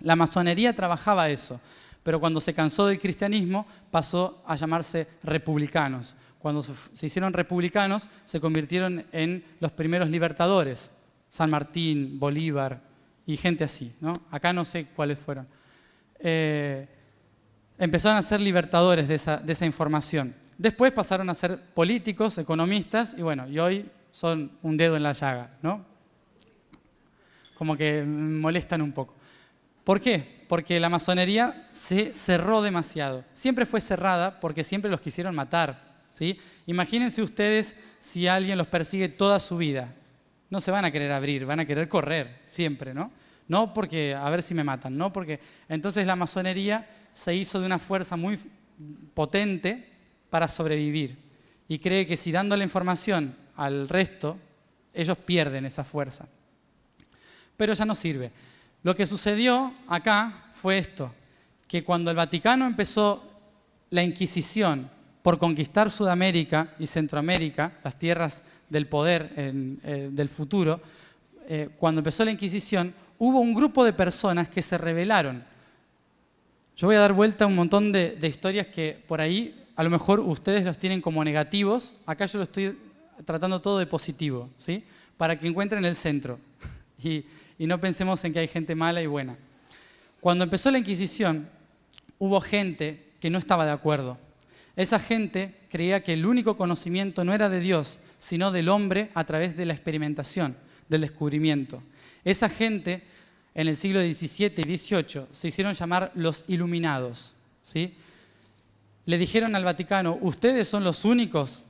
La masonería trabajaba eso, pero cuando se cansó del cristianismo pasó a llamarse republicanos. Cuando se hicieron republicanos se convirtieron en los primeros libertadores, San Martín, Bolívar y gente así, ¿no? Acá no sé cuáles fueron. Empezaron a ser libertadores de esa información. Después pasaron a ser políticos, economistas y bueno, y hoy son un dedo en la llaga, ¿no? Como que molestan un poco. ¿Por qué? Porque la masonería se cerró demasiado. Siempre fue cerrada porque siempre los quisieron matar, ¿sí? Imagínense ustedes si alguien los persigue toda su vida. No se van a querer abrir, van a querer correr siempre, ¿no? No porque a ver si me matan, no porque... Entonces la masonería se hizo de una fuerza muy potente para sobrevivir y cree que si dándole información al resto, ellos pierden esa fuerza. Pero ya no sirve. Lo que sucedió acá fue esto, que cuando el Vaticano empezó la Inquisición por conquistar Sudamérica y Centroamérica, las tierras del poder del futuro, cuando empezó la Inquisición, hubo un grupo de personas que se rebelaron. Yo voy a dar vuelta a un montón de historias que por ahí a lo mejor ustedes los tienen como negativos, acá yo lo estoy tratando todo de positivo, ¿sí? Para que encuentren el centro y no pensemos en que hay gente mala y buena. Cuando empezó la Inquisición, hubo gente que no estaba de acuerdo. Esa gente creía que el único conocimiento no era de Dios, sino del hombre a través de la experimentación, del descubrimiento. Esa gente, en el siglo XVII y XVIII, se hicieron llamar los iluminados, ¿sí? Le dijeron al Vaticano, ustedes son los únicos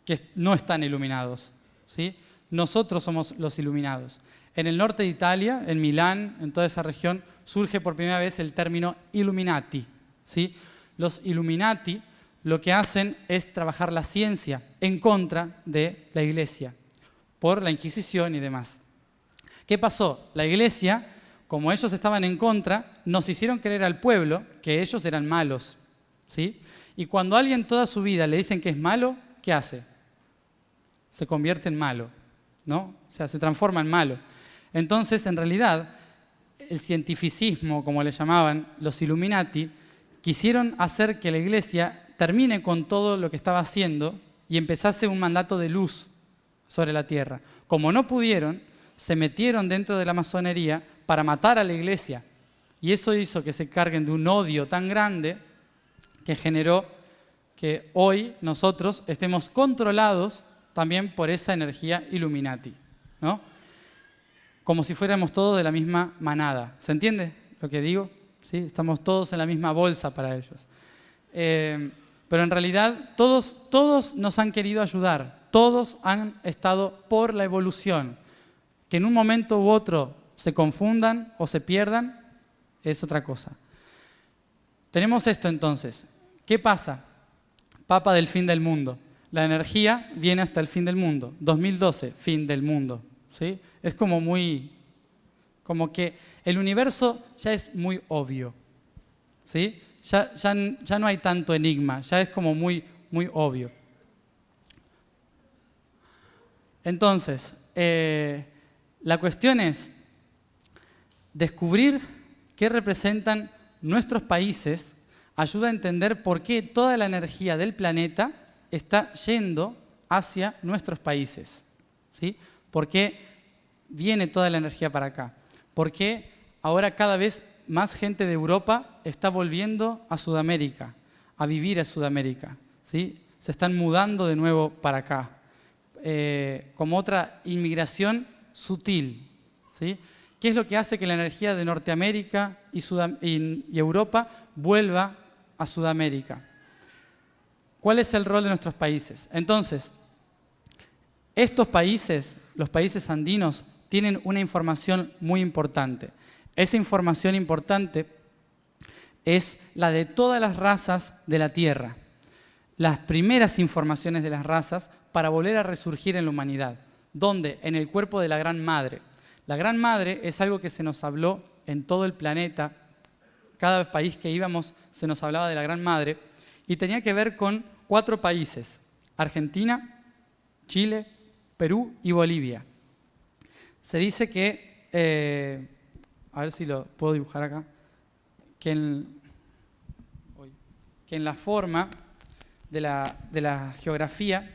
que no están iluminados, ¿sí? Nosotros somos los iluminados. En el norte de Italia, en Milán, en toda esa región, surge por primera vez el término Illuminati, ¿sí? Los Illuminati lo que hacen es trabajar la ciencia en contra de la Iglesia, por la Inquisición y demás. ¿Qué pasó? La Iglesia, como ellos estaban en contra, nos hicieron creer al pueblo que ellos eran malos, ¿sí? Y cuando a alguien toda su vida le dicen que es malo, ¿qué hace? Se convierte en malo, ¿no? O sea, se transforma en malo. Entonces, en realidad, el cientificismo, como le llamaban los Illuminati, quisieron hacer que la Iglesia termine con todo lo que estaba haciendo y empezase un mandato de luz sobre la tierra. Como no pudieron, se metieron dentro de la masonería para matar a la Iglesia. Y eso hizo que se carguen de un odio tan grande que generó que hoy nosotros estemos controlados también por esa energía Illuminati, ¿no? Como si fuéramos todos de la misma manada. ¿Se entiende lo que digo? ¿Sí? Estamos todos en la misma bolsa para ellos. Pero en realidad todos nos han querido ayudar, todos han estado por la evolución. Que en un momento u otro se confundan o se pierdan es otra cosa. Tenemos esto entonces. ¿Qué pasa? Papa del fin del mundo. La energía viene hasta el fin del mundo. 2012, fin del mundo, ¿sí? Es como que el universo ya es muy obvio, ¿sí? Ya no hay tanto enigma, ya es como muy obvio. Entonces, la cuestión es descubrir qué representan nuestros países, ayuda a entender por qué toda la energía del planeta está yendo hacia nuestros países, ¿sí? ¿Por qué viene toda la energía para acá? ¿Por qué ahora cada vez más gente de Europa está volviendo a Sudamérica, a vivir a Sudamérica, ¿sí? Se están mudando de nuevo para acá, como otra inmigración sutil, ¿sí? ¿Qué es lo que hace que la energía de Norteamérica y Europa vuelva a Sudamérica? ¿Cuál es el rol de nuestros países? Entonces, estos países, los países andinos, tienen una información muy importante. Esa información importante es la de todas las razas de la Tierra. Las primeras informaciones de las razas para volver a resurgir en la humanidad. ¿Dónde? En el cuerpo de la Gran Madre. La Gran Madre es algo que se nos habló en todo el planeta. Cada país que íbamos se nos hablaba de la Gran Madre y tenía que ver con 4 países: Argentina, Chile, Perú y Bolivia. Se dice que, a ver si lo puedo dibujar acá. que en la forma de la geografía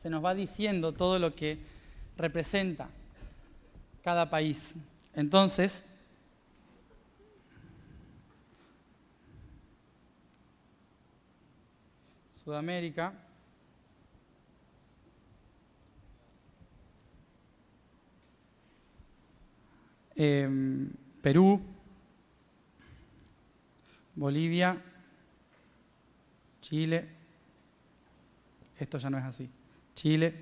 se nos va diciendo todo lo que representa cada país. Entonces, Sudamérica, Perú, Bolivia, Chile, esto ya no es así, Chile,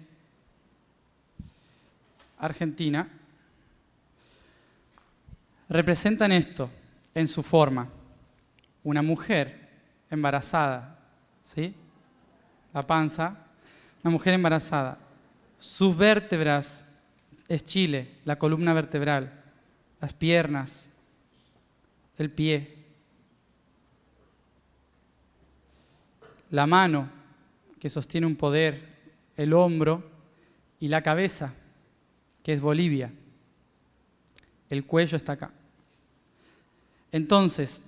Argentina, representan esto en su forma. Una mujer embarazada, ¿sí? La panza, una mujer embarazada. Sus vértebras es Chile, la columna vertebral, las piernas, el pie. La mano, que sostiene un poder, el hombro y la cabeza, que es Bolivia. El cuello está acá. Entonces,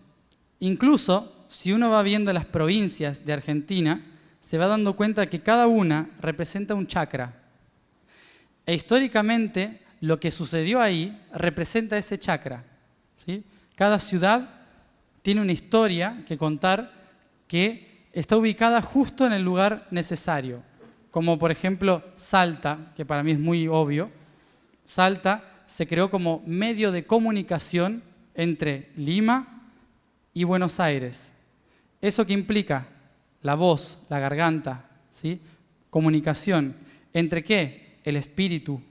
incluso si uno va viendo las provincias de Argentina, se va dando cuenta que cada una representa un chakra. E históricamente, lo que sucedió ahí representa ese chakra, ¿sí? Cada ciudad tiene una historia que contar que está ubicada justo en el lugar necesario. Como por ejemplo Salta, que para mí es muy obvio. Salta se creó como medio de comunicación entre Lima y Buenos Aires. ¿Eso qué implica? La voz, la garganta, ¿sí? Comunicación. ¿Entre qué? El espíritu,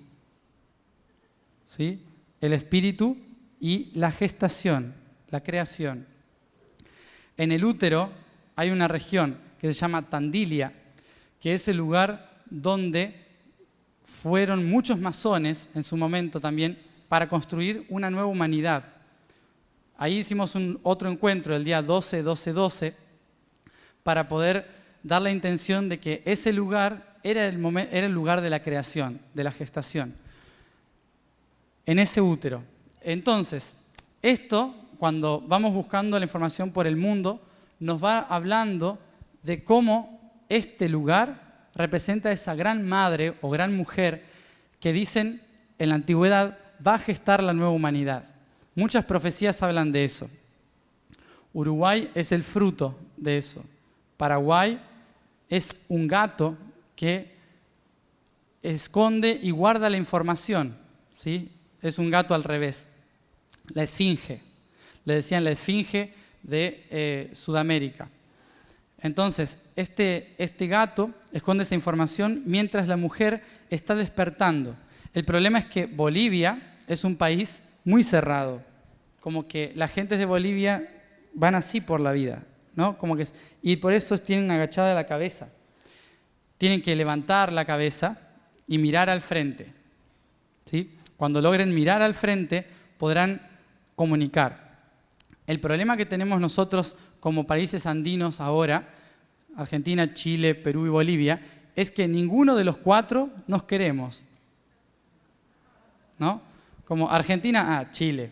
¿sí? El espíritu y la gestación, la creación. En el útero hay una región que se llama Tandilia, que es el lugar donde fueron muchos masones en su momento también para construir una nueva humanidad. Ahí hicimos otro encuentro el día 12-12-12 para poder dar la intención de que ese lugar era el lugar de la creación, de la gestación, en ese útero. Entonces, esto, cuando vamos buscando la información por el mundo, nos va hablando de cómo este lugar representa a esa gran madre o gran mujer que dicen en la antigüedad va a gestar la nueva humanidad. Muchas profecías hablan de eso. Uruguay es el fruto de eso. Paraguay es un gato que esconde y guarda la información, ¿sí? Es un gato al revés. La esfinge. Le decían la esfinge de Sudamérica. Entonces, este gato esconde esa información mientras la mujer está despertando. El problema es que Bolivia es un país muy cerrado. Como que la gente de Bolivia van así por la vida, ¿no? Y por eso tienen agachada la cabeza. Tienen que levantar la cabeza y mirar al frente, ¿sí? Cuando logren mirar al frente, podrán comunicar. El problema que tenemos nosotros como países andinos ahora, Argentina, Chile, Perú y Bolivia, es que ninguno de los cuatro nos queremos, ¿no? Como Argentina, Chile.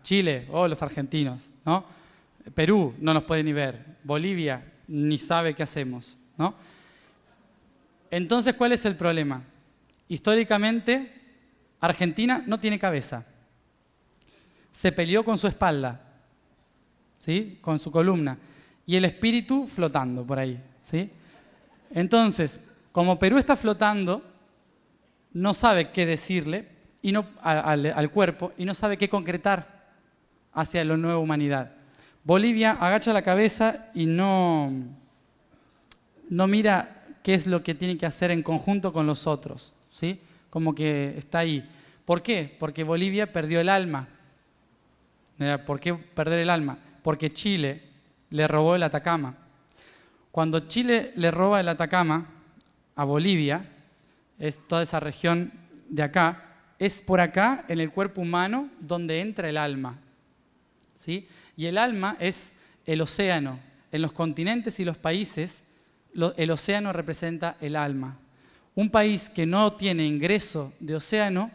Chile, los argentinos, ¿no? Perú no nos puede ni ver. Bolivia ni sabe qué hacemos, ¿no? Entonces, ¿cuál es el problema? Históricamente, Argentina no tiene cabeza. Se peleó con su espalda, ¿sí? Con su columna. Y el espíritu flotando por ahí, ¿sí? Entonces, como Perú está flotando, no sabe qué decirle al cuerpo y no sabe qué concretar hacia la nueva humanidad. Bolivia agacha la cabeza y no mira qué es lo que tiene que hacer en conjunto con los otros, ¿sí? Como que está ahí. ¿Por qué? Porque Bolivia perdió el alma. ¿Por qué perder el alma? Porque Chile le robó el Atacama. Cuando Chile le roba el Atacama a Bolivia, es toda esa región de acá, es por acá, en el cuerpo humano, donde entra el alma, ¿sí? Y el alma es el océano. En los continentes y los países, el océano representa el alma. Un país que no tiene ingreso de océano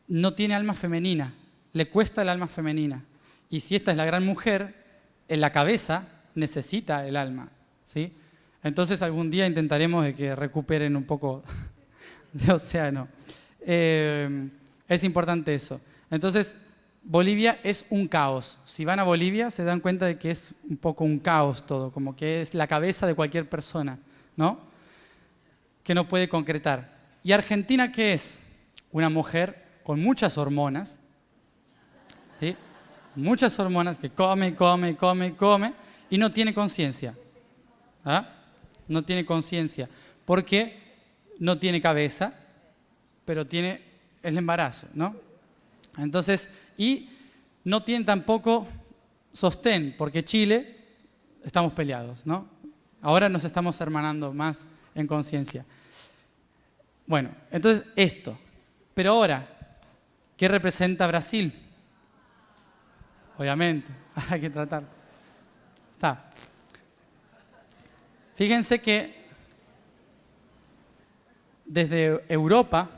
no tiene alma femenina. le cuesta el alma femenina. Y si esta es la gran mujer, en la cabeza necesita el alma, ¿sí? Entonces algún día intentaremos de que recuperen un poco de océano. Es importante eso. Entonces, Bolivia es un caos. Si van a Bolivia se dan cuenta de que es un poco un caos todo, como que es la cabeza de cualquier persona, ¿no? Que no puede concretar. ¿Y Argentina qué es? Una mujer con muchas hormonas, ¿sí? Muchas hormonas que come y no tiene conciencia. ¿Ah? No tiene conciencia. Porque no tiene cabeza, pero tiene el embarazo, ¿no? Entonces, y no tiene tampoco sostén, porque Chile estamos peleados, ¿no? Ahora nos estamos hermanando más en conciencia. Bueno, entonces esto. Pero ahora, ¿qué representa Brasil? Obviamente, hay que tratarlo. Está. Fíjense que desde Europa,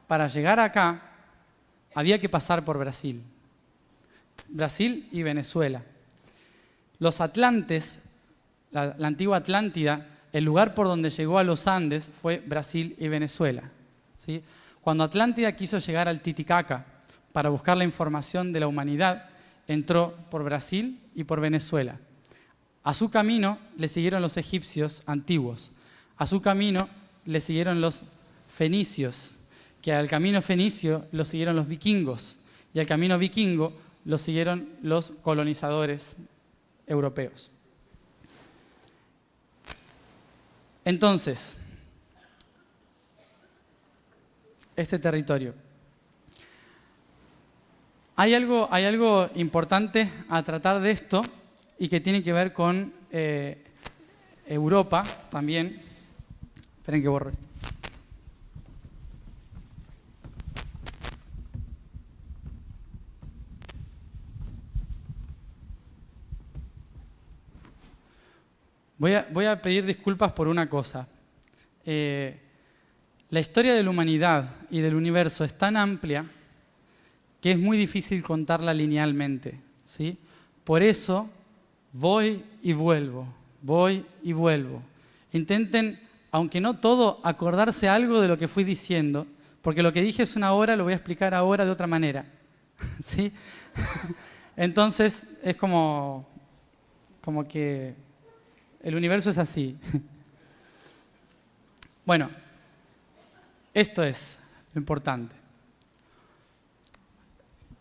para llegar acá, había que pasar por Brasil. Brasil y Venezuela. Los atlantes, la antigua Atlántida, el lugar por donde llegó a los Andes fue Brasil y Venezuela, ¿sí? Cuando Atlántida quiso llegar al Titicaca para buscar la información de la humanidad, entró por Brasil y por Venezuela. A su camino le siguieron los egipcios antiguos. A su camino le siguieron los fenicios, que al camino fenicio lo siguieron los vikingos, y al camino vikingo lo siguieron los colonizadores europeos. Entonces, este territorio. Hay algo importante a tratar de esto y que tiene que ver con Europa también. Esperen que borro esto. Voy a pedir disculpas por una cosa. La historia de la humanidad y del universo es tan amplia que es muy difícil contarla linealmente, ¿sí? Por eso voy y vuelvo. Intenten, aunque no todo, acordarse algo de lo que fui diciendo, porque lo que dije es una hora, lo voy a explicar ahora de otra manera, ¿sí? Entonces es como que el universo es así. Bueno, esto es lo importante.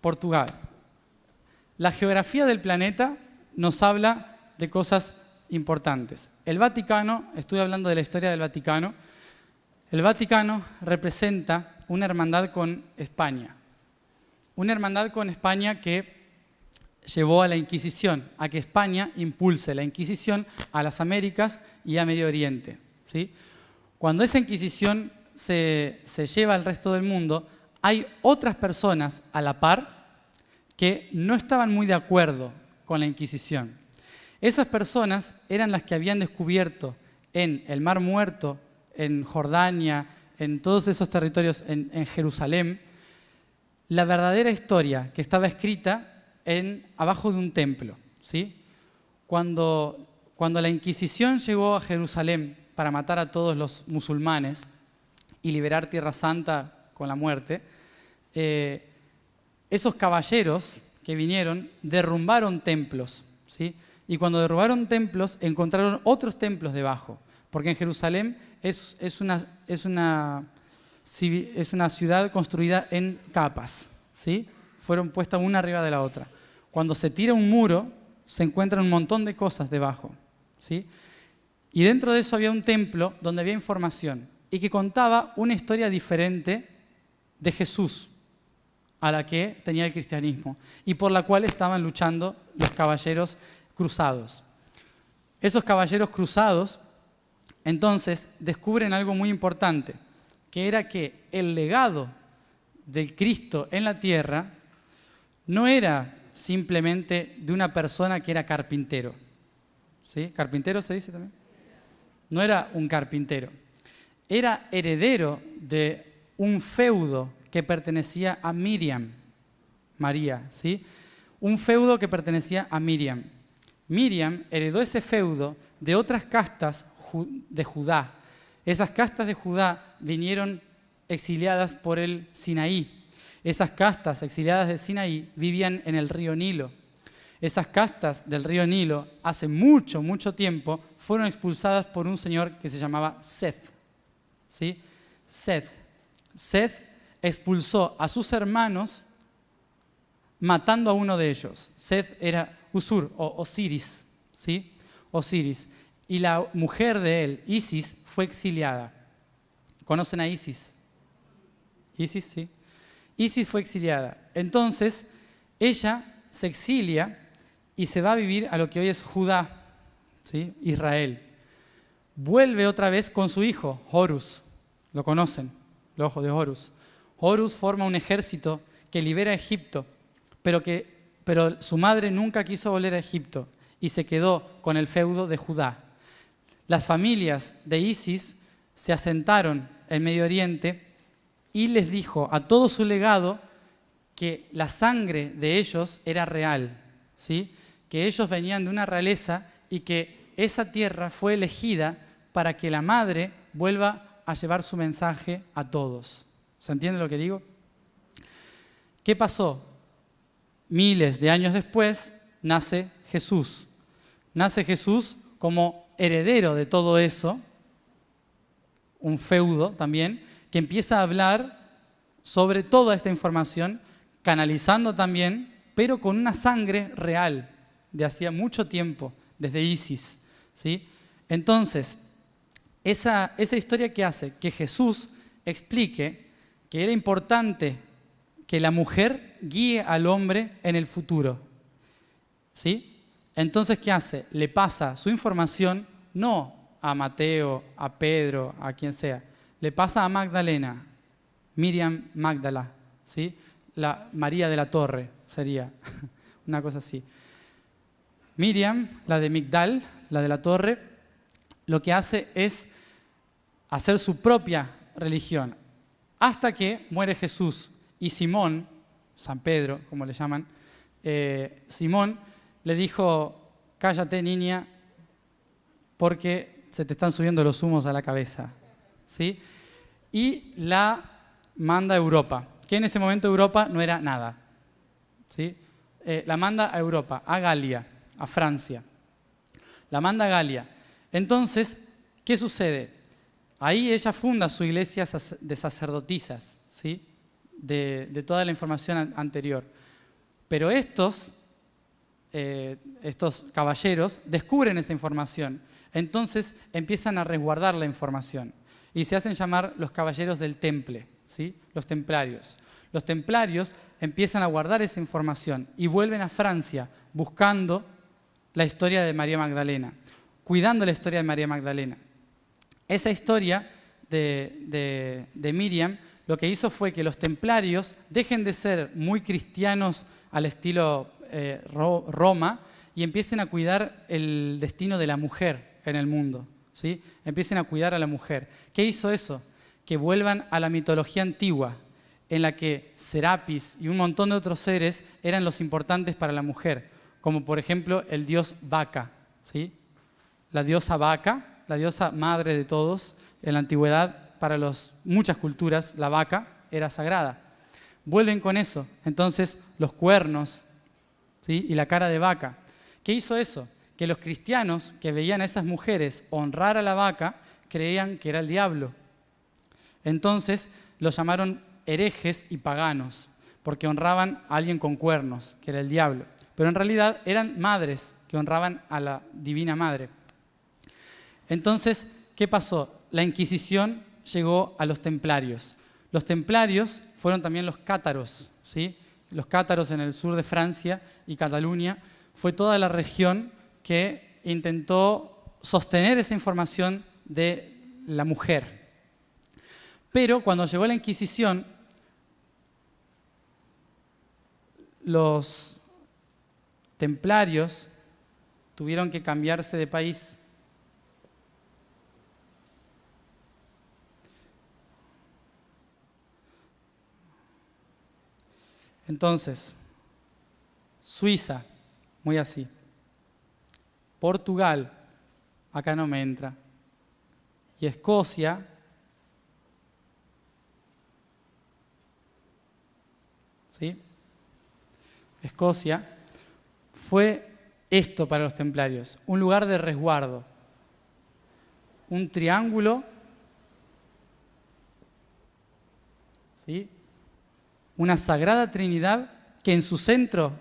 Portugal. La geografía del planeta nos habla de cosas importantes. El Vaticano, estoy hablando de la historia del Vaticano, el Vaticano representa una hermandad con España. Una hermandad con España que llevó a la Inquisición, a que España impulse la Inquisición a las Américas y a Medio Oriente, ¿sí? Cuando esa Inquisición se lleva al resto del mundo, hay otras personas a la par que no estaban muy de acuerdo con la Inquisición. Esas personas eran las que habían descubierto en el Mar Muerto, en Jordania, en todos esos territorios, en Jerusalén, la verdadera historia que estaba escrita abajo de un templo, ¿sí? Cuando la Inquisición llegó a Jerusalén para matar a todos los musulmanes y liberar Tierra Santa con la muerte, esos caballeros que vinieron derrumbaron templos, ¿sí? Y cuando derrumbaron templos encontraron otros templos debajo, porque en Jerusalén es una ciudad construida en capas, ¿sí? Fueron puestas una arriba de la otra. Cuando se tira un muro, se encuentran un montón de cosas debajo, ¿sí? Y dentro de eso había un templo donde había información y que contaba una historia diferente de Jesús a la que tenía el cristianismo y por la cual estaban luchando los caballeros cruzados. Esos caballeros cruzados entonces descubren algo muy importante, que era que el legado del Cristo en la tierra no era simplemente de una persona que era carpintero. ¿Sí? ¿Carpintero se dice también? No era un carpintero. Era heredero de un feudo que pertenecía a Miriam, María, ¿sí? Un feudo que pertenecía a Miriam. Miriam heredó ese feudo de otras castas de Judá. Esas castas de Judá vinieron exiliadas por el Sinaí. Esas castas exiliadas del Sinaí vivían en el río Nilo. Esas castas del río Nilo, hace mucho, mucho tiempo, fueron expulsadas por un señor que se llamaba Seth. ¿Sí? Seth expulsó a sus hermanos matando a uno de ellos. Seth era Usur o Osiris, ¿sí? Osiris. Y la mujer de él, Isis, fue exiliada. ¿Conocen a Isis? Isis, sí. Isis fue exiliada. Entonces, ella se exilia y se va a vivir a lo que hoy es Judá, ¿sí? Israel. Vuelve otra vez con su hijo, Horus. ¿Lo conocen? El ojo de Horus. Horus forma un ejército que libera a Egipto, pero su madre nunca quiso volver a Egipto y se quedó con el feudo de Judá. Las familias de Isis se asentaron en Medio Oriente y les dijo a todo su legado que la sangre de ellos era real, ¿sí? Que ellos venían de una realeza y que esa tierra fue elegida para que la madre vuelva a llevar su mensaje a todos. ¿Se entiende lo que digo? ¿Qué pasó? Miles de años después nace Jesús. Nace Jesús como heredero de todo eso, un feudo también, que empieza a hablar sobre toda esta información, canalizando también, pero con una sangre real, de hacía mucho tiempo, desde Isis, ¿sí? Entonces, esa historia que hace que Jesús explique que era importante que la mujer guíe al hombre en el futuro, ¿sí? Entonces, ¿qué hace? Le pasa su información no a Mateo, a Pedro, a quien sea, le pasa a Magdalena, Miriam Magdala, ¿sí? La María de la Torre sería, una cosa así. Miriam, la de Migdal, la de la Torre, lo que hace es hacer su propia religión, hasta que muere Jesús y Simón, San Pedro, como le llaman, Simón le dijo: cállate, niña, porque se te están subiendo los humos a la cabeza, ¿sí? Y la manda a Europa, que en ese momento Europa no era nada, ¿sí? La manda a Europa, a Galia, a Francia. La manda a Galia. Entonces, ¿qué sucede? Ahí ella funda su iglesia de sacerdotisas, ¿sí? De toda la información anterior. Pero estos caballeros descubren esa información. Entonces empiezan a resguardar la información y se hacen llamar los caballeros del Temple, ¿sí? Los templarios. Los templarios empiezan a guardar esa información y vuelven a Francia buscando la historia de María Magdalena, cuidando la historia de María Magdalena. Esa historia de Miriam lo que hizo fue que los templarios dejen de ser muy cristianos al estilo Roma y empiecen a cuidar el destino de la mujer en el mundo, ¿sí? Empiecen a cuidar a la mujer. ¿Qué hizo eso? Que vuelvan a la mitología antigua, en la que Serapis y un montón de otros seres eran los importantes para la mujer, como por ejemplo el dios Vaca, ¿sí? La diosa Vaca, la diosa madre de todos, en la antigüedad, para muchas culturas, la vaca era sagrada. Vuelven con eso, entonces los cuernos, ¿sí? Y la cara de vaca. ¿Qué hizo eso? Que los cristianos que veían a esas mujeres honrar a la vaca, creían que era el diablo. Entonces los llamaron herejes y paganos, porque honraban a alguien con cuernos, que era el diablo. Pero en realidad eran madres que honraban a la divina madre. Entonces, ¿qué pasó? La Inquisición llegó a los templarios. Los templarios fueron también los cátaros, ¿sí? Los cátaros en el sur de Francia y Cataluña fue toda la región que intentó sostener esa información de la mujer. Pero cuando llegó la Inquisición, los templarios tuvieron que cambiarse de país. Entonces, Suiza, muy así. Portugal, acá no me entra. Y Escocia, ¿sí? Escocia fue esto para los templarios, un lugar de resguardo, un triángulo, ¿sí? Una sagrada Trinidad que en su centro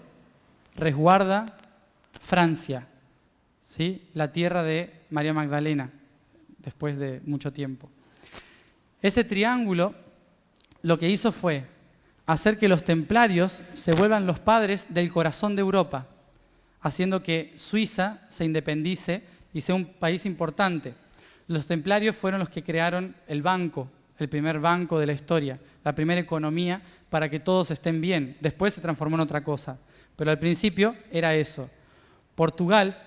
resguarda Francia, ¿sí? La tierra de María Magdalena, después de mucho tiempo. Ese triángulo lo que hizo fue hacer que los templarios se vuelvan los padres del corazón de Europa, haciendo que Suiza se independice y sea un país importante. Los templarios fueron los que crearon el banco, el primer banco de la historia, la primera economía para que todos estén bien. Después se transformó en otra cosa, pero al principio era eso. Portugal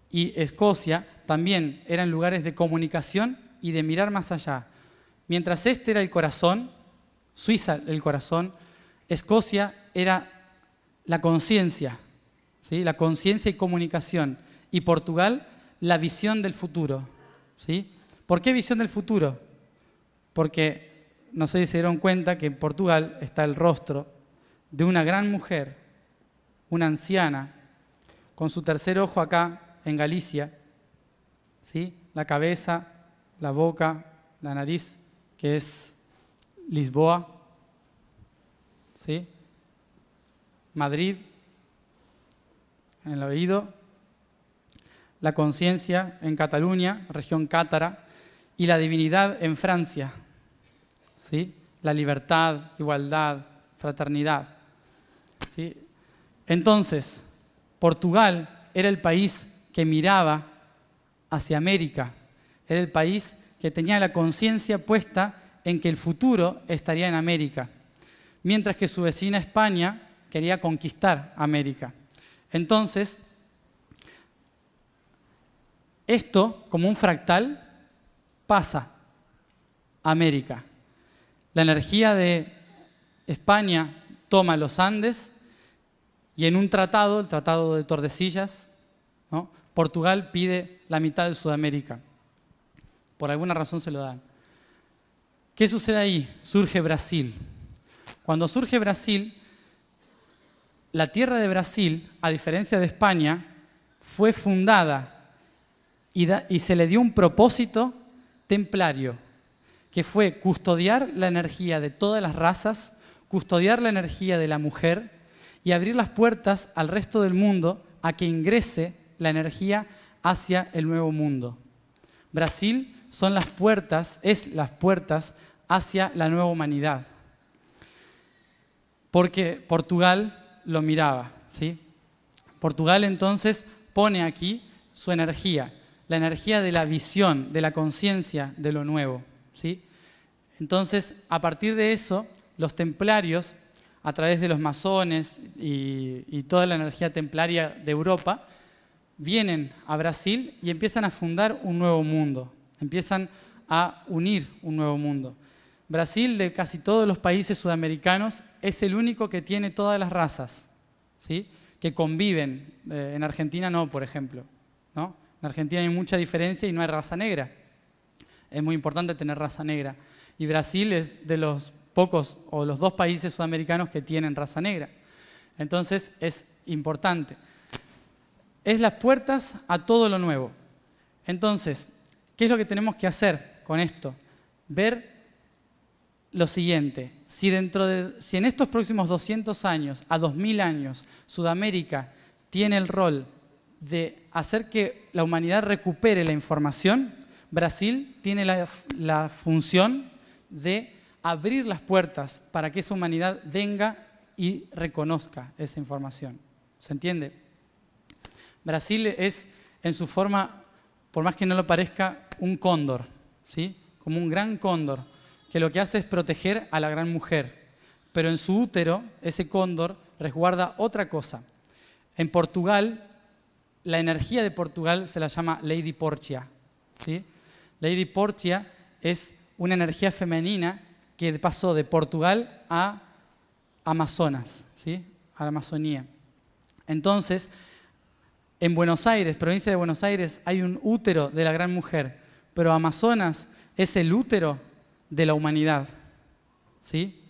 y Escocia también eran lugares de comunicación y de mirar más allá. Mientras este era el corazón, Suiza el corazón, Escocia era la conciencia, ¿sí? La conciencia y comunicación. Y Portugal, la visión del futuro, ¿sí? ¿Por qué visión del futuro? Porque no sé si se dieron cuenta que en Portugal está el rostro de una gran mujer, una anciana, con su tercer ojo acá en Galicia, ¿sí? La cabeza, la boca, la nariz, que es Lisboa, ¿sí? Madrid, en el oído, la conciencia en Cataluña, región cátara, y la divinidad en Francia, ¿sí? La libertad, igualdad, fraternidad, ¿sí? Entonces, Portugal era el país que miraba hacia América, era el país que tenía la conciencia puesta en que el futuro estaría en América, mientras que su vecina España quería conquistar América. Entonces, esto, como un fractal, pasa a América. La energía de España toma los Andes y en un tratado, el Tratado de Tordesillas, ¿no? Portugal pide la mitad de Sudamérica. Por alguna razón se lo dan. ¿Qué sucede ahí? Surge Brasil. Cuando surge Brasil, la tierra de Brasil, a diferencia de España, fue fundada y se le dio un propósito templario, que fue custodiar la energía de todas las razas, custodiar la energía de la mujer y abrir las puertas al resto del mundo a que ingrese la energía hacia el nuevo mundo. Brasil son las puertas, es las puertas hacia la nueva humanidad. Porque Portugal lo miraba, ¿sí? Portugal entonces pone aquí su energía, la energía de la visión, de la conciencia de lo nuevo, ¿sí? Entonces, a partir de eso, los templarios, a través de los masones y toda la energía templaria de Europa, vienen a Brasil y empiezan a fundar un nuevo mundo, empiezan a unir un nuevo mundo. Brasil, de casi todos los países sudamericanos, es el único que tiene todas las razas, ¿sí? Que conviven. En Argentina no, por ejemplo, ¿no? En Argentina hay mucha diferencia y no hay raza negra. Es muy importante tener raza negra. Y Brasil es de los pocos o los dos países sudamericanos que tienen raza negra. Entonces es importante. Es las puertas a todo lo nuevo. Entonces, ¿qué es lo que tenemos que hacer con esto? Ver lo siguiente, si en estos próximos 200 años a 2000 años Sudamérica tiene el rol de hacer que la humanidad recupere la información, Brasil tiene la función de abrir las puertas para que esa humanidad venga y reconozca esa información. ¿Se entiende? Brasil es, en su forma, por más que no lo parezca, un cóndor, ¿sí? Como un gran cóndor, que lo que hace es proteger a la gran mujer. Pero en su útero, ese cóndor resguarda otra cosa. En Portugal, la energía de Portugal se la llama Lady Portia, ¿sí? Lady Portia es una energía femenina que pasó de Portugal a Amazonas, ¿sí? A la Amazonía. Entonces, en Buenos Aires, provincia de Buenos Aires, hay un útero de la gran mujer, pero Amazonas es el útero de la humanidad, ¿sí?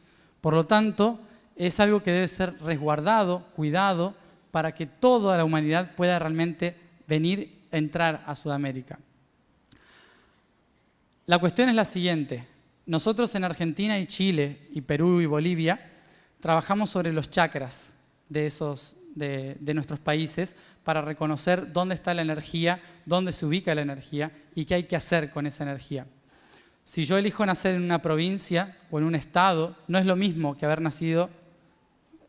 Por lo tanto, es algo que debe ser resguardado, cuidado, para que toda la humanidad pueda realmente entrar a Sudamérica. La cuestión es la siguiente. Nosotros en Argentina y Chile y Perú y Bolivia trabajamos sobre los chakras de nuestros países para reconocer dónde está la energía, dónde se ubica la energía y qué hay que hacer con esa energía. Si yo elijo nacer en una provincia o en un estado, no es lo mismo que haber nacido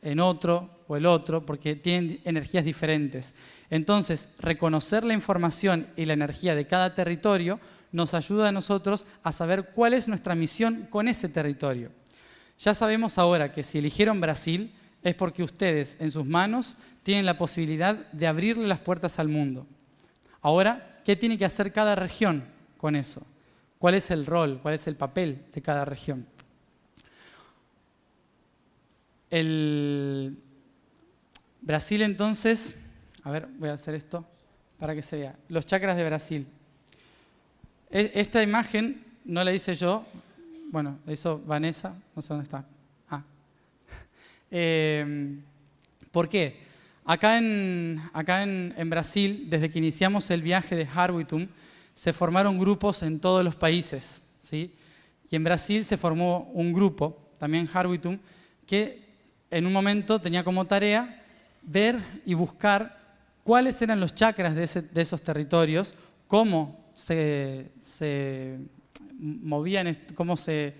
en otro o el otro, porque tienen energías diferentes. Entonces, reconocer la información y la energía de cada territorio nos ayuda a nosotros a saber cuál es nuestra misión con ese territorio. Ya sabemos ahora que si eligieron Brasil es porque ustedes en sus manos tienen la posibilidad de abrirle las puertas al mundo. Ahora, ¿qué tiene que hacer cada región con eso? ¿Cuál es el rol, cuál es el papel de cada región? El Brasil entonces, a ver, voy a hacer esto para que se vea. Los chakras de Brasil. Esta imagen no la hice yo, bueno, la hizo Vanessa, no sé dónde está. ¿Por qué? Acá en Brasil, desde que iniciamos el viaje de Harwitum, se formaron grupos en todos los países, ¿sí? Y en Brasil se formó un grupo, también Harwitum, que en un momento tenía como tarea ver y buscar cuáles eran los chakras de esos territorios, cómo se movían, cómo se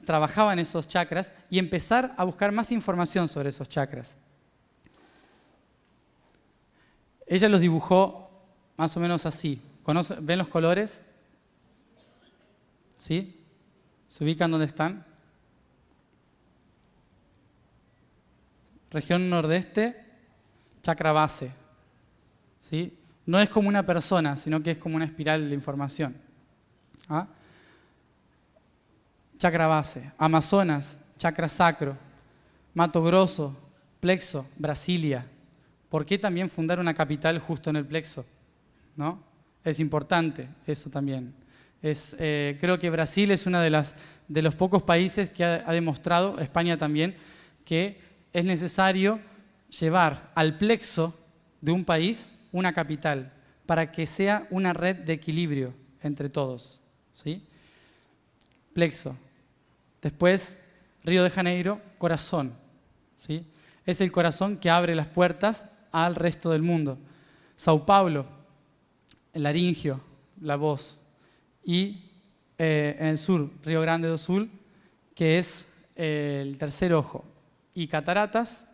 trabajaban esos chakras y empezar a buscar más información sobre esos chakras. Ella los dibujó más o menos así. ¿Ven los colores? ¿Sí? ¿Se ubican dónde están? Región nordeste, chakra base. ¿Sí? No es como una persona, sino que es como una espiral de información. ¿Ah? Chakra base. Amazonas, chakra sacro. Mato Grosso, plexo, Brasilia. ¿Por qué también fundar una capital justo en el plexo? ¿No? Es importante eso también. Creo que Brasil es uno de los pocos países que ha demostrado, España también, que es necesario llevar al plexo de un país una capital para que sea una red de equilibrio entre todos, ¿sí? Plexo. Después, Río de Janeiro, corazón, ¿sí? Es el corazón que abre las puertas al resto del mundo. Sao Paulo, el laringio, la voz. Y en el sur, Río Grande do Sul, que es el tercer ojo. Y cataratas,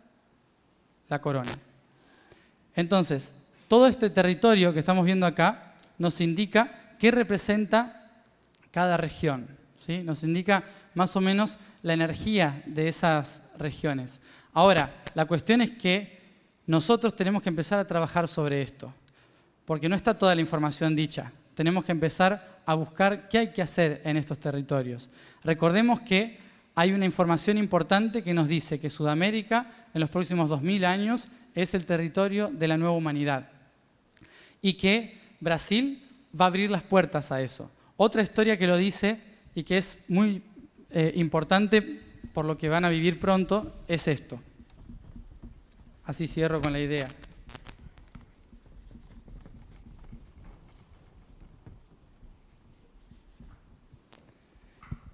la corona. Entonces, todo este territorio que estamos viendo acá nos indica qué representa cada región, ¿sí? Nos indica más o menos la energía de esas regiones. Ahora, la cuestión es que nosotros tenemos que empezar a trabajar sobre esto, porque no está toda la información dicha. Tenemos que empezar a buscar qué hay que hacer en estos territorios. Recordemos que hay una información importante que nos dice que Sudamérica, en los próximos 2000 años, es el territorio de la nueva humanidad. Y que Brasil va a abrir las puertas a eso. Otra historia que lo dice y que es muy importante por lo que van a vivir pronto es esto. Así cierro con la idea.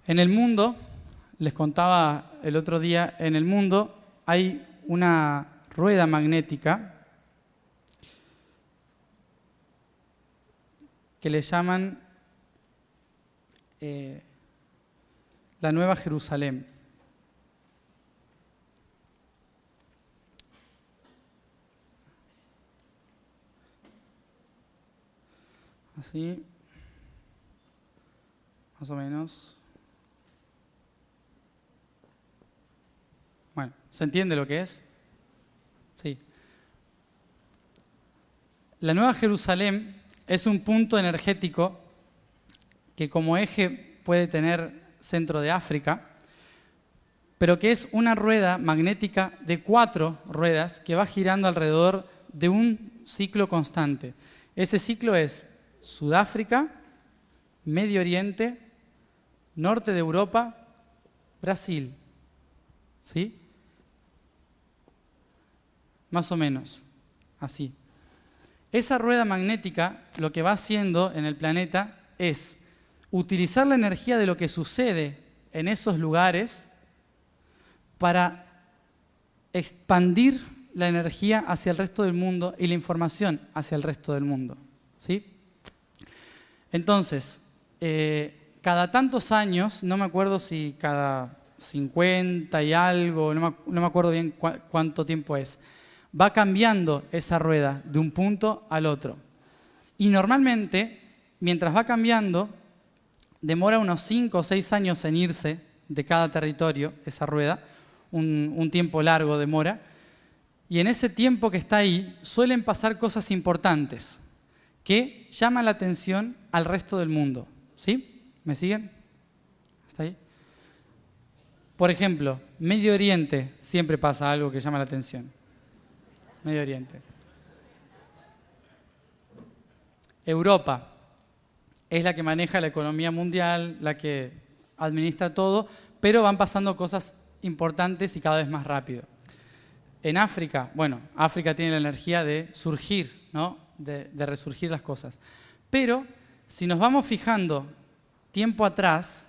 En el mundo, les contaba el otro día, en el mundo hay una rueda magnética que le llaman la Nueva Jerusalén. Así, más o menos. Bueno, ¿se entiende lo que es? Sí. La Nueva Jerusalén es un punto energético que como eje puede tener centro de África, pero que es una rueda magnética de 4 ruedas que va girando alrededor de un ciclo constante. Ese ciclo es Sudáfrica, Medio Oriente, norte de Europa, Brasil. ¿Sí? Más o menos, así. Esa rueda magnética lo que va haciendo en el planeta es utilizar la energía de lo que sucede en esos lugares para expandir la energía hacia el resto del mundo y la información hacia el resto del mundo. ¿Sí? Entonces, cada tantos años, no me acuerdo si cada 50 y algo, no me acuerdo bien cuánto tiempo es, va cambiando esa rueda de un punto al otro. Y normalmente, mientras va cambiando, demora unos 5 o 6 años en irse de cada territorio, esa rueda, un tiempo largo demora, y en ese tiempo que está ahí suelen pasar cosas importantes que llaman la atención al resto del mundo. ¿Sí? ¿Me siguen? ¿Está ahí? Por ejemplo, Medio Oriente siempre pasa algo que llama la atención. Medio Oriente. Europa es la que maneja la economía mundial, la que administra todo, pero van pasando cosas importantes y cada vez más rápido. En África, bueno, África tiene la energía de surgir, ¿no? De resurgir las cosas. Pero si nos vamos fijando tiempo atrás,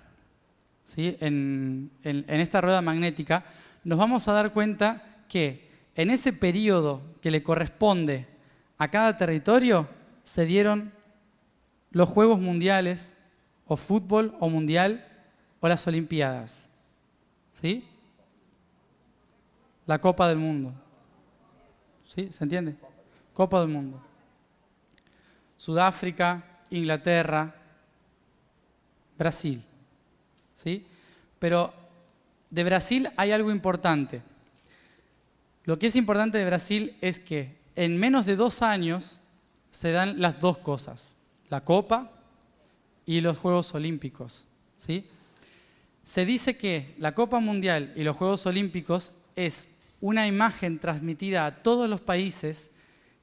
¿sí? en esta rueda magnética, nos vamos a dar cuenta que en ese periodo que le corresponde a cada territorio se dieron los Juegos Mundiales, o fútbol, o mundial, o las Olimpiadas. ¿Sí? La Copa del Mundo. ¿Sí? ¿Se entiende? Copa del Mundo. Sudáfrica, Inglaterra, Brasil. ¿Sí? Pero de Brasil hay algo importante. Lo que es importante de Brasil es que en menos de 2 años se dan las dos cosas, la Copa y los Juegos Olímpicos. ¿Sí? Se dice que la Copa Mundial y los Juegos Olímpicos es una imagen transmitida a todos los países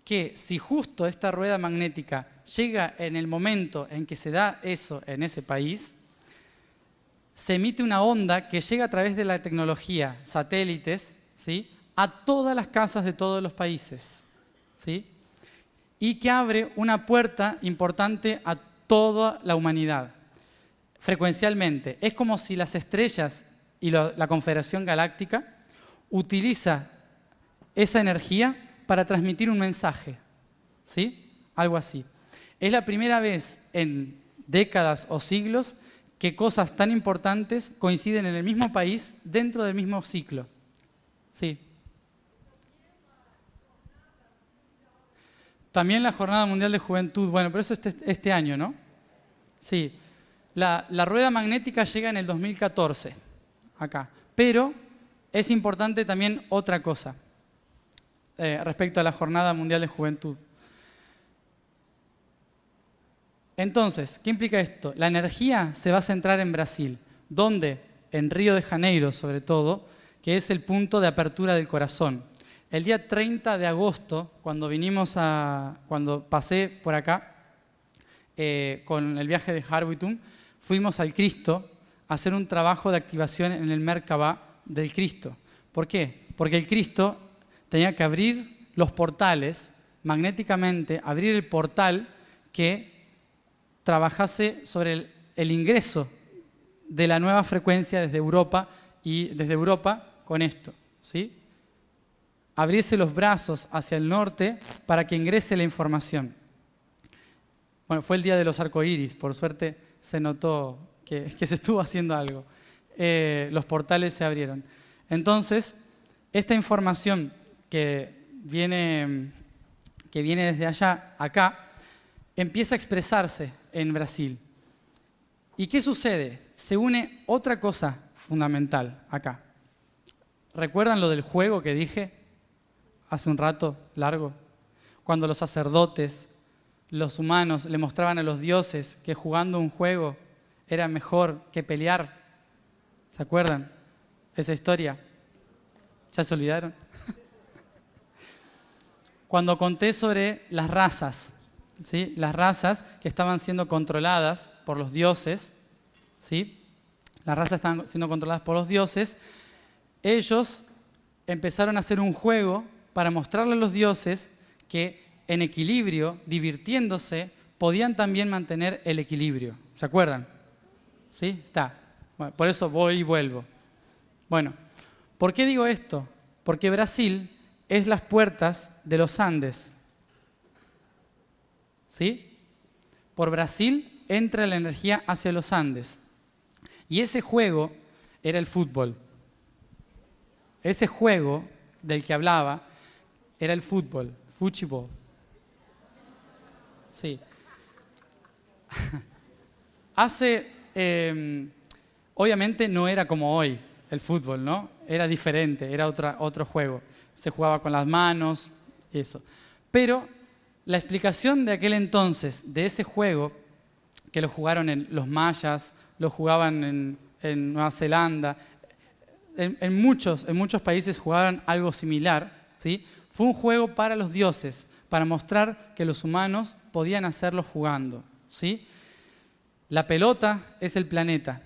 que si justo esta rueda magnética llega en el momento en que se da eso en ese país, se emite una onda que llega a través de la tecnología, satélites, ¿sí? A todas las casas de todos los países, ¿sí? Y que abre una puerta importante a toda la humanidad, frecuencialmente. Es como si las estrellas y la Confederación Galáctica utiliza esa energía para transmitir un mensaje, ¿sí? Algo así. Es la primera vez en décadas o siglos que cosas tan importantes coinciden en el mismo país dentro del mismo ciclo. Sí. También la Jornada Mundial de Juventud, bueno, pero eso es este año, ¿no? Sí. La rueda magnética llega en el 2014, acá. Pero es importante también otra cosa respecto a la Jornada Mundial de Juventud. Entonces, ¿qué implica esto? La energía se va a centrar en Brasil, donde, en Río de Janeiro sobre todo, que es el punto de apertura del corazón. El día 30 de agosto, cuando pasé por acá, con el viaje de Harwitum, fuimos al Cristo a hacer un trabajo de activación en el Merkabah del Cristo. ¿Por qué? Porque el Cristo tenía que abrir los portales, magnéticamente, abrir el portal que trabajase sobre el ingreso de la nueva frecuencia desde Europa y desde Europa con esto, ¿sí? Abriese los brazos hacia el norte para que ingrese la información. Bueno, fue el día de los arcoíris, por suerte se notó que se estuvo haciendo algo. Los portales se abrieron. Entonces, esta información que viene desde allá, acá, empieza a expresarse en Brasil. ¿Y qué sucede? Se une otra cosa fundamental acá. ¿Recuerdan lo del juego que dije hace un rato largo? Cuando los sacerdotes, los humanos, le mostraban a los dioses que jugando un juego era mejor que pelear. ¿Se acuerdan? esa historia? ¿Ya se olvidaron? Cuando conté sobre las razas, ¿sí? Las razas que estaban siendo controladas por los dioses, ¿sí? Las razas estaban siendo controladas por los dioses. Ellos empezaron a hacer un juego para mostrarle a los dioses que en equilibrio, divirtiéndose, podían también mantener el equilibrio. ¿Se acuerdan? ¿Sí? Está. Bueno, por eso voy y vuelvo. Bueno, ¿por qué digo esto? Porque Brasil es las puertas de los Andes. ¿Sí? Por Brasil entra la energía hacia los Andes. Y ese juego era el fútbol. Ese juego del que hablaba era el fútbol, fútbol. Sí. Obviamente no era como hoy el fútbol, ¿no? Era diferente, era otro juego. Se jugaba con las manos, eso. Pero la explicación de aquel entonces, de ese juego, que lo jugaron los mayas, lo jugaban en Nueva Zelanda, en muchos países jugaban algo similar, ¿sí? Fue un juego para los dioses, para mostrar que los humanos podían hacerlo jugando, ¿sí? La pelota es el planeta.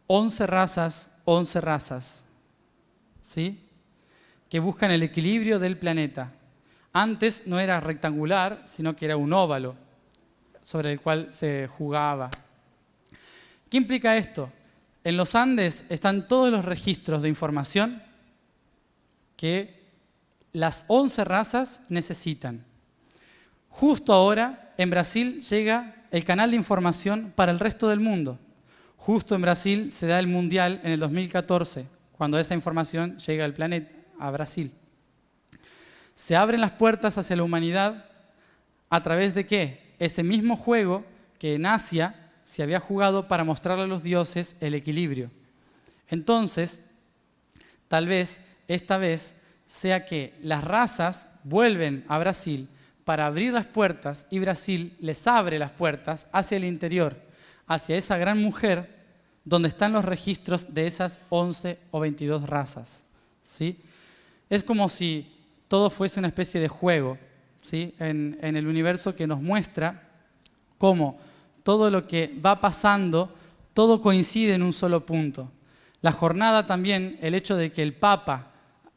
11 razas, ¿sí? Que buscan el equilibrio del planeta. Antes no era rectangular, sino que era un óvalo sobre el cual se jugaba. ¿Qué implica esto? En los Andes están todos los registros de información que las 11 razas necesitan. Justo ahora, en Brasil llega el canal de información para el resto del mundo. Justo en Brasil se da el Mundial en el 2014, cuando esa información llega al planeta, a Brasil. Se abren las puertas hacia la humanidad a través de ¿qué? Ese mismo juego que en Asia se había jugado para mostrarle a los dioses el equilibrio. Entonces, tal vez, esta vez, sea que las razas vuelven a Brasil para abrir las puertas y Brasil les abre las puertas hacia el interior, hacia esa gran mujer donde están los registros de esas 11 o 22 razas, ¿sí? Es como si todo fuese una especie de juego, ¿sí? En el universo que nos muestra cómo todo lo que va pasando, todo coincide en un solo punto. La jornada también, el hecho de que el Papa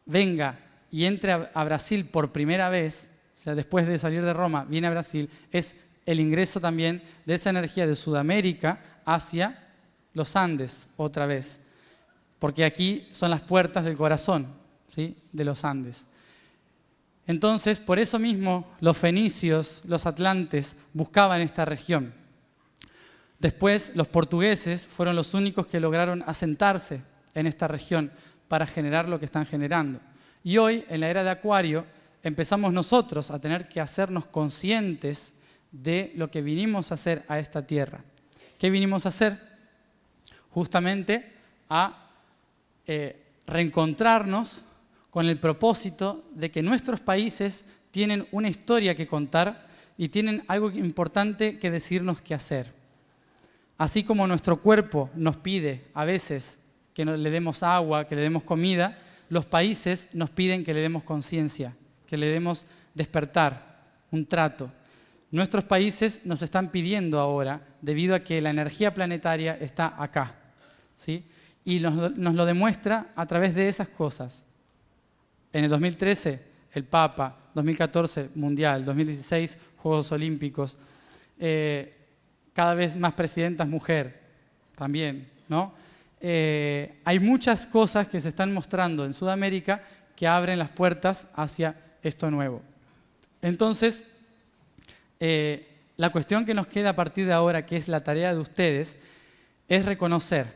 venga y entre a Brasil por primera vez, o sea, después de salir de Roma, viene a Brasil, es el ingreso también de esa energía de Sudamérica hacia los Andes otra vez, porque aquí son las puertas del corazón, ¿sí? De los Andes. Entonces, por eso mismo, los fenicios, los atlantes, buscaban esta región. Después, los portugueses fueron los únicos que lograron asentarse en esta región para generar lo que están generando. Y hoy, en la era de Acuario, empezamos nosotros a tener que hacernos conscientes de lo que vinimos a hacer a esta tierra. ¿Qué vinimos a hacer? Justamente a reencontrarnos con el propósito de que nuestros países tienen una historia que contar y tienen algo importante que decirnos qué hacer. Así como nuestro cuerpo nos pide a veces que le demos agua, que le demos comida, los países nos piden que le demos conciencia, que le demos despertar, un trato. Nuestros países nos están pidiendo ahora, debido a que la energía planetaria está acá, ¿sí? Y nos lo demuestra a través de esas cosas. En el 2013, el Papa, 2014, Mundial, 2016, Juegos Olímpicos, cada vez más presidentas mujer también, ¿no? Hay muchas cosas que se están mostrando en Sudamérica que abren las puertas hacia esto nuevo. Entonces, la cuestión que nos queda a partir de ahora, que es la tarea de ustedes, es reconocer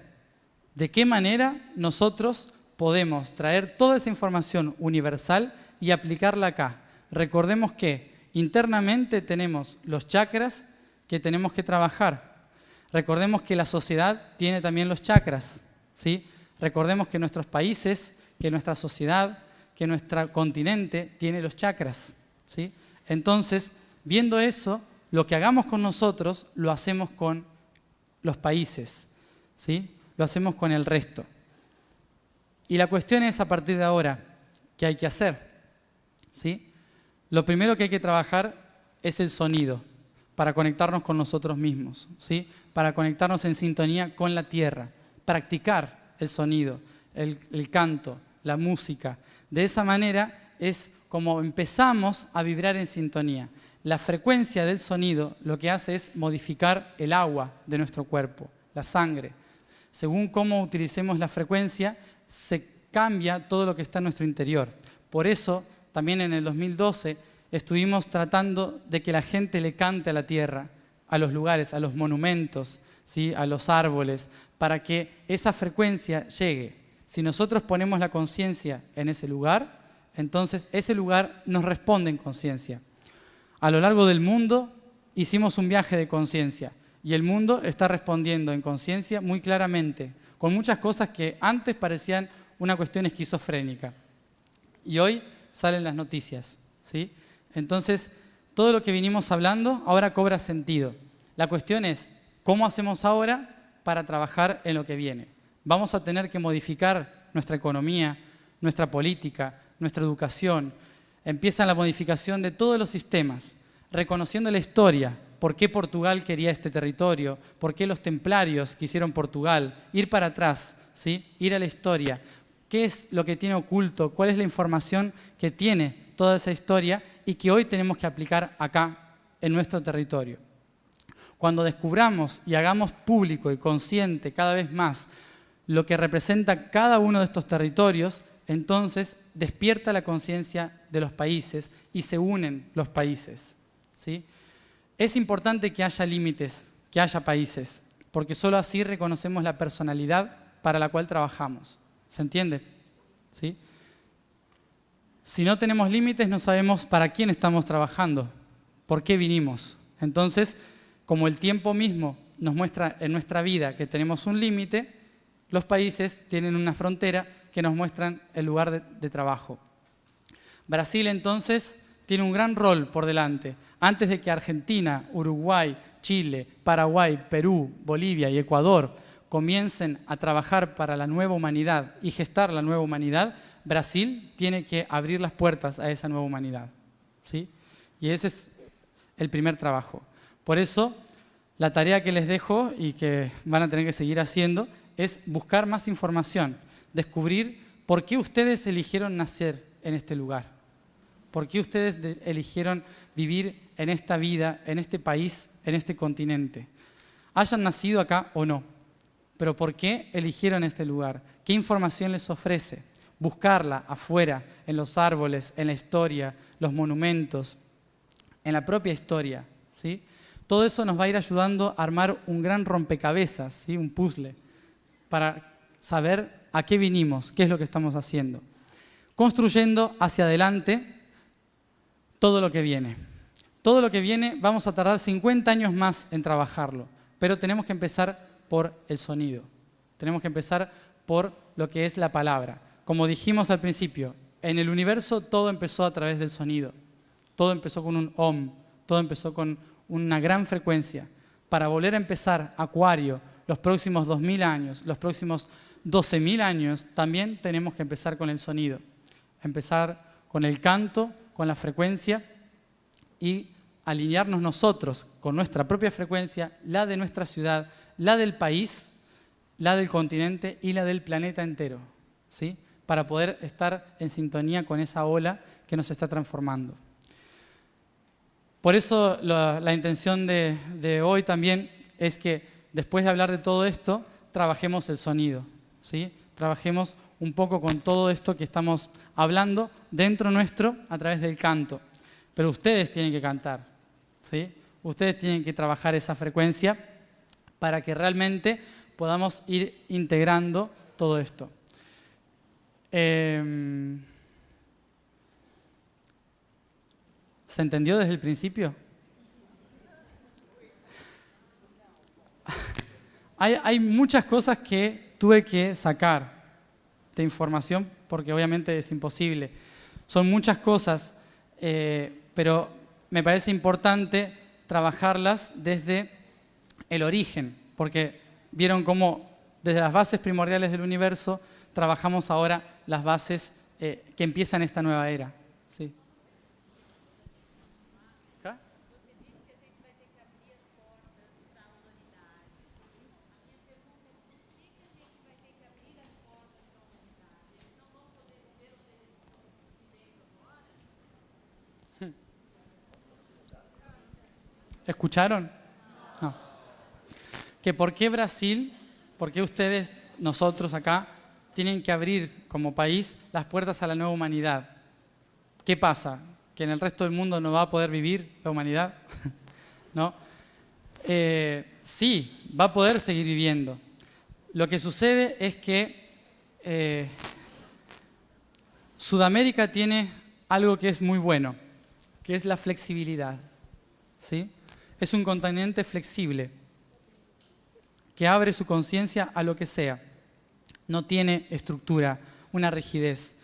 de qué manera nosotros podemos traer toda esa información universal y aplicarla acá. Recordemos que internamente tenemos los chakras que tenemos que trabajar. Recordemos que la sociedad tiene también los chakras, ¿sí? Recordemos que nuestros países, que nuestra sociedad, que nuestro continente tiene los chakras, ¿sí? Entonces, viendo eso, lo que hagamos con nosotros, lo hacemos con los países, ¿sí? Lo hacemos con el resto. Y la cuestión es a partir de ahora, ¿qué hay que hacer? ¿Sí? Lo primero que hay que trabajar es el sonido, para conectarnos con nosotros mismos, ¿sí? Para conectarnos en sintonía con la tierra, practicar el sonido, el canto, la música. De esa manera es como empezamos a vibrar en sintonía. La frecuencia del sonido lo que hace es modificar el agua de nuestro cuerpo, la sangre. Según cómo utilicemos la frecuencia, se cambia todo lo que está en nuestro interior. Por eso, también en el 2012, estuvimos tratando de que la gente le cante a la tierra, a los lugares, a los monumentos, ¿sí? A los árboles, para que esa frecuencia llegue. Si nosotros ponemos la conciencia en ese lugar, entonces ese lugar nos responde en conciencia. A lo largo del mundo hicimos un viaje de conciencia y el mundo está respondiendo en conciencia muy claramente, con muchas cosas que antes parecían una cuestión esquizofrénica. Y hoy salen las noticias, ¿sí? Entonces, todo lo que vinimos hablando ahora cobra sentido. La cuestión es, ¿cómo hacemos ahora para trabajar en lo que viene? Vamos a tener que modificar nuestra economía, nuestra política, nuestra educación. Empieza la modificación de todos los sistemas, reconociendo la historia. ¿Por qué Portugal quería este territorio? ¿Por qué los templarios quisieron Portugal? Ir para atrás, ¿sí? Ir a la historia. ¿Qué es lo que tiene oculto? ¿Cuál es la información que tiene toda esa historia y que hoy tenemos que aplicar acá, en nuestro territorio? Cuando descubramos y hagamos público y consciente cada vez más lo que representa cada uno de estos territorios, entonces despierta la conciencia de los países y se unen los países, ¿sí? Es importante que haya límites, que haya países, porque solo así reconocemos la personalidad para la cual trabajamos. ¿Se entiende? ¿Sí? Si no tenemos límites, no sabemos para quién estamos trabajando, por qué vinimos. Entonces, como el tiempo mismo nos muestra en nuestra vida que tenemos un límite, los países tienen una frontera que nos muestran el lugar de trabajo. Brasil, entonces, tiene un gran rol por delante. Antes de que Argentina, Uruguay, Chile, Paraguay, Perú, Bolivia y Ecuador comiencen a trabajar para la nueva humanidad y gestar la nueva humanidad, Brasil tiene que abrir las puertas a esa nueva humanidad, ¿sí? Y ese es el primer trabajo. Por eso, la tarea que les dejo y que van a tener que seguir haciendo es buscar más información, descubrir por qué ustedes eligieron nacer en este lugar, por qué ustedes eligieron vivir en esta vida, en este país, en este continente. Hayan nacido acá o no, pero por qué eligieron este lugar, qué información les ofrece. Buscarla afuera, en los árboles, en la historia, los monumentos, en la propia historia, ¿sí? Todo eso nos va a ir ayudando a armar un gran rompecabezas, ¿sí? Un puzzle, para saber a qué vinimos, qué es lo que estamos haciendo. Construyendo hacia adelante todo lo que viene. Todo lo que viene vamos a tardar 50 años más en trabajarlo, pero tenemos que empezar por el sonido. Tenemos que empezar por lo que es la palabra. Como dijimos al principio, en el universo todo empezó a través del sonido. Todo empezó con un om, todo empezó con una gran frecuencia. Para volver a empezar Acuario, los próximos 2000 años, los próximos 12.000 años, también tenemos que empezar con el sonido. Empezar con el canto, con la frecuencia y alinearnos nosotros con nuestra propia frecuencia, la de nuestra ciudad, la del país, la del continente y la del planeta entero, ¿sí? Para poder estar en sintonía con esa ola que nos está transformando. Por eso la intención de hoy también es que después de hablar de todo esto, trabajemos el sonido, ¿sí? Trabajemos un poco con todo esto que estamos hablando dentro nuestro a través del canto. Pero ustedes tienen que cantar, ¿sí? Ustedes tienen que trabajar esa frecuencia para que realmente podamos ir integrando todo esto. ¿Se entendió desde el principio? Hay muchas cosas que tuve que sacar de información porque obviamente es imposible. Son muchas cosas, pero me parece importante trabajarlas desde el origen, porque vieron cómo desde las bases primordiales del universo trabajamos ahora las bases que empiezan esta nueva era. ¿Sí? ¿Acá? ¿Escucharon? No. Que por qué Brasil, por qué ustedes, nosotros acá, tienen que abrir como país las puertas a la nueva humanidad. ¿Qué pasa? ¿Que en el resto del mundo no va a poder vivir la humanidad? ¿No? Sí, va a poder seguir viviendo. Lo que sucede es que Sudamérica tiene algo que es muy bueno, que es la flexibilidad. ¿Sí? Es un continente flexible, que abre su conciencia a lo que sea. No tiene estructura, una rigidez.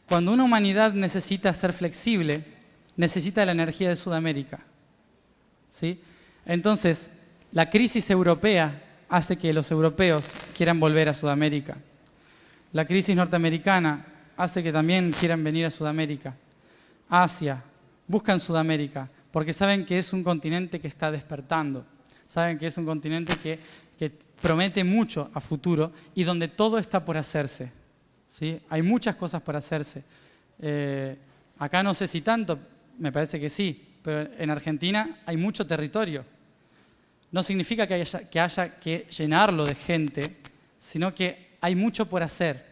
Cuando una humanidad necesita ser flexible, necesita la energía de Sudamérica. ¿Sí? Entonces, la crisis europea hace que los europeos quieran volver a Sudamérica. La crisis norteamericana hace que también quieran venir a Sudamérica. Asia, buscan Sudamérica, porque saben que es un continente que está despertando. Saben que es un continente que promete mucho a futuro y donde todo está por hacerse. ¿Sí? Hay muchas cosas por hacerse. Acá no sé si tanto, me parece que sí, pero en Argentina hay mucho territorio. No significa que haya que llenarlo de gente, sino que hay mucho por hacer.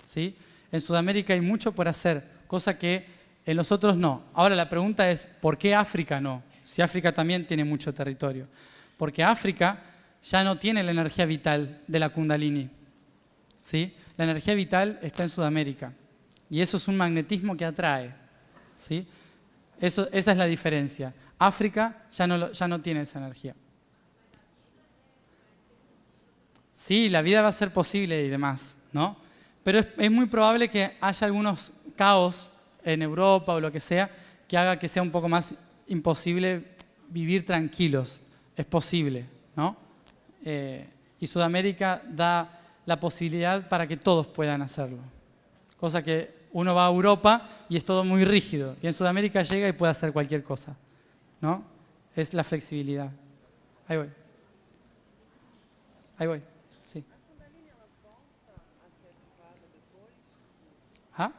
¿Sí? En Sudamérica hay mucho por hacer, cosa que en los otros no. Ahora la pregunta es, ¿por qué África no? Si África también tiene mucho territorio. Porque África ya no tiene la energía vital de la Kundalini. ¿Sí? La energía vital está en Sudamérica. Y eso es un magnetismo que atrae. ¿Sí? Esa es la diferencia. África ya no tiene esa energía. Sí, la vida va a ser posible y demás, ¿no? Pero es muy probable que haya algunos caos en Europa o lo que sea, que haga que sea un poco más imposible vivir tranquilos. Es posible, ¿no? Y Sudamérica da la posibilidad para que todos puedan hacerlo. Cosa que uno va a Europa y es todo muy rígido. Y en Sudamérica llega y puede hacer cualquier cosa, ¿no? Es la flexibilidad. Ahí voy. Ahí voy, sí. ¿Ah?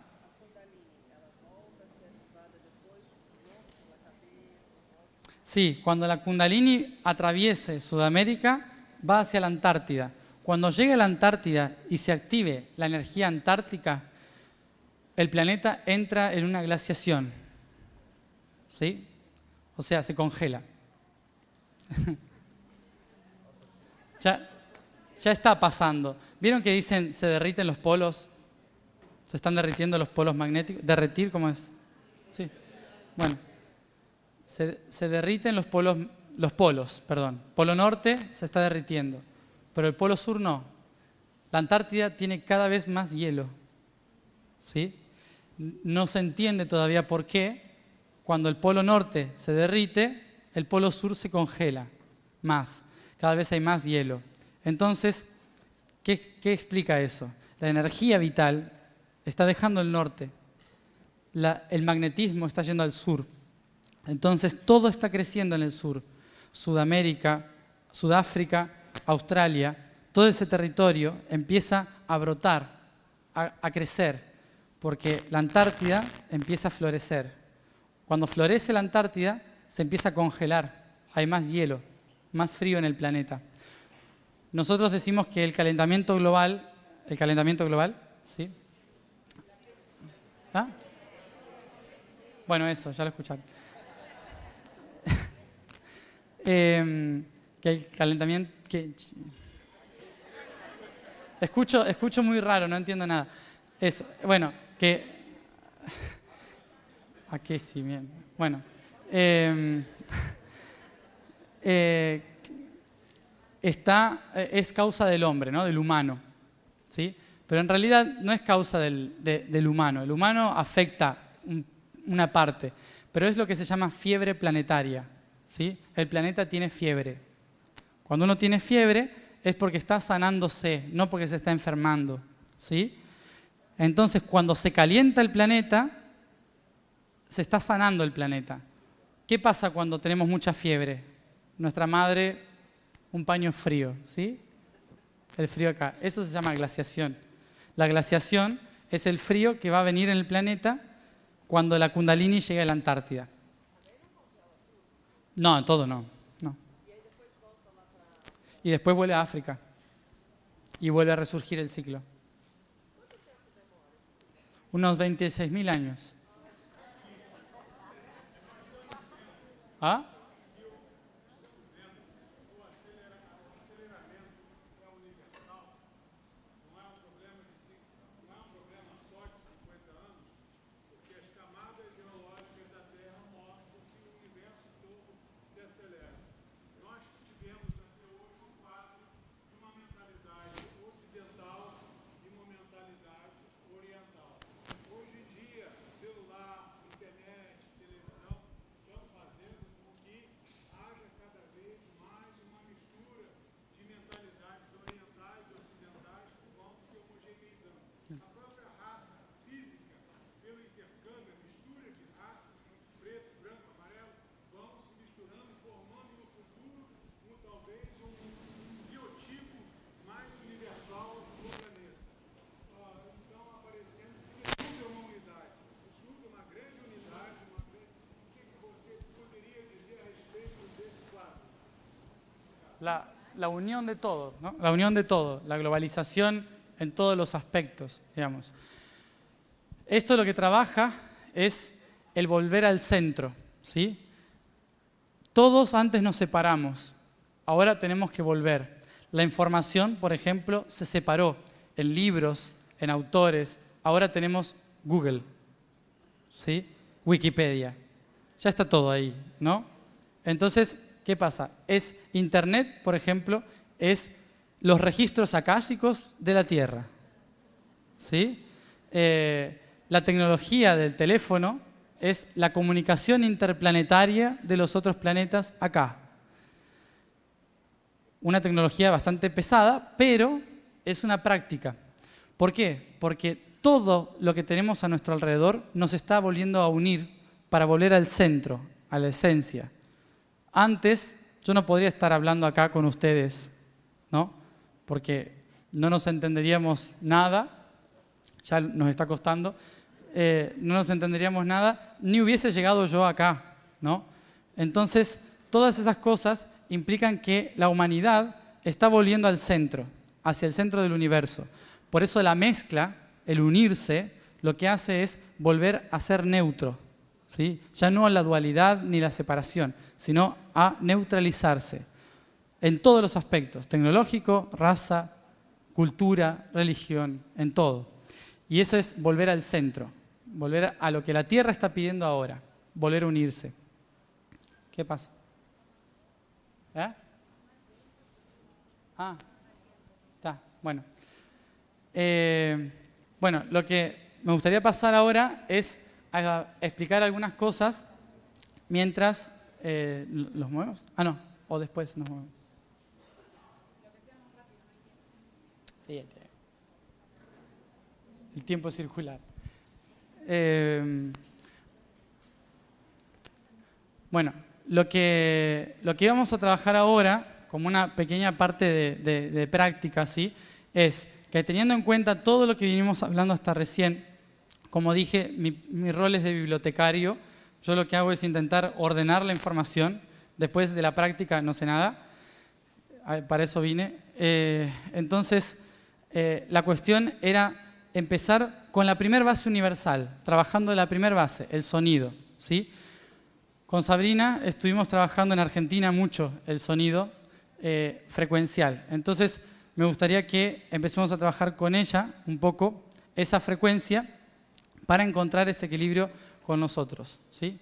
Sí, cuando la Kundalini atraviese Sudamérica, va hacia la Antártida. Cuando llegue a la Antártida y se active la energía antártica, el planeta entra en una glaciación. ¿Sí? O sea, se congela. Ya está pasando. ¿Vieron que dicen se derriten los polos? ¿Se están derritiendo los polos magnéticos? ¿Derretir cómo es? Sí. Bueno. Se derriten los polos, perdón. Polo norte se está derritiendo, pero el polo sur no. La Antártida tiene cada vez más hielo. ¿Sí? No se entiende todavía por qué, cuando el polo norte se derrite, el polo sur se congela más. Cada vez hay más hielo. Entonces, ¿qué explica eso? La energía vital está dejando el norte. El magnetismo está yendo al sur. Entonces, todo está creciendo en el sur. Sudamérica, Sudáfrica, Australia, todo ese territorio empieza a brotar, a crecer, porque la Antártida empieza a florecer. Cuando florece la Antártida, se empieza a congelar. Hay más hielo, más frío en el planeta. Nosotros decimos que el calentamiento global, ¿sí? ¿Ah? Bueno, eso, ya lo escucharon. Que el calentamiento... Escucho muy raro, no entiendo nada. Eso, bueno, que... Aquí sí, bien. Bueno. Es causa del hombre, ¿no? Del humano. ¿Sí? Pero en realidad no es causa del humano. El humano afecta una parte, pero es lo que se llama fiebre planetaria. ¿Sí? El planeta tiene fiebre. Cuando uno tiene fiebre es porque está sanándose, no porque se está enfermando. ¿Sí? Entonces, cuando se calienta el planeta, se está sanando el planeta. ¿Qué pasa cuando tenemos mucha fiebre? Nuestra madre, un paño frío, ¿sí? El frío acá. Eso se llama glaciación. La glaciación es el frío que va a venir en el planeta cuando la Kundalini llegue a la Antártida. No, en todo no. Y después vuelve a África. Y vuelve a resurgir el ciclo. Unos 26.000 años. ¿Ah? La unión de todo, ¿no? La unión de todo, la globalización en todos los aspectos, digamos. Esto lo que trabaja es el volver al centro, ¿sí? Todos antes nos separamos, ahora tenemos que volver. La información, por ejemplo, se separó en libros, en autores, ahora tenemos Google, ¿sí? Wikipedia. Ya está todo ahí, ¿no? Entonces, ¿qué pasa? Es Internet, por ejemplo, es los registros akáshicos de la Tierra, ¿sí? La tecnología del teléfono es la comunicación interplanetaria de los otros planetas acá. Una tecnología bastante pesada, pero es una práctica. ¿Por qué? Porque todo lo que tenemos a nuestro alrededor nos está volviendo a unir para volver al centro, a la esencia. Antes yo no podría estar hablando acá con ustedes, ¿no? Porque no nos entenderíamos nada, ya nos está costando, no nos entenderíamos nada, ni hubiese llegado yo acá, ¿no? Entonces, todas esas cosas implican que la humanidad está volviendo al centro, hacia el centro del universo. Por eso la mezcla, el unirse, lo que hace es volver a ser neutro, ¿sí? Ya no a la dualidad ni la separación, sino a neutralizarse en todos los aspectos, tecnológico, raza, cultura, religión, en todo. Y eso es volver al centro, volver a lo que la Tierra está pidiendo ahora, volver a unirse. ¿Qué pasa? Está, bueno. Bueno, lo que me gustaría pasar ahora es a explicar algunas cosas mientras los movemos. Ah, no, o después nos movemos. Sí, el tiempo circular. Bueno, lo que vamos a trabajar ahora, como una pequeña parte de práctica, ¿sí? Es que teniendo en cuenta todo lo que vinimos hablando hasta recién, como dije, mi rol es de bibliotecario. Yo lo que hago es intentar ordenar la información. Después de la práctica no sé nada. Para eso vine. Entonces, la cuestión era empezar con la primera base universal, trabajando la primera base, el sonido, ¿sí? Con Sabrina estuvimos trabajando en Argentina mucho el sonido frecuencial. Entonces, me gustaría que empecemos a trabajar con ella un poco esa frecuencia para encontrar ese equilibrio con nosotros, ¿sí?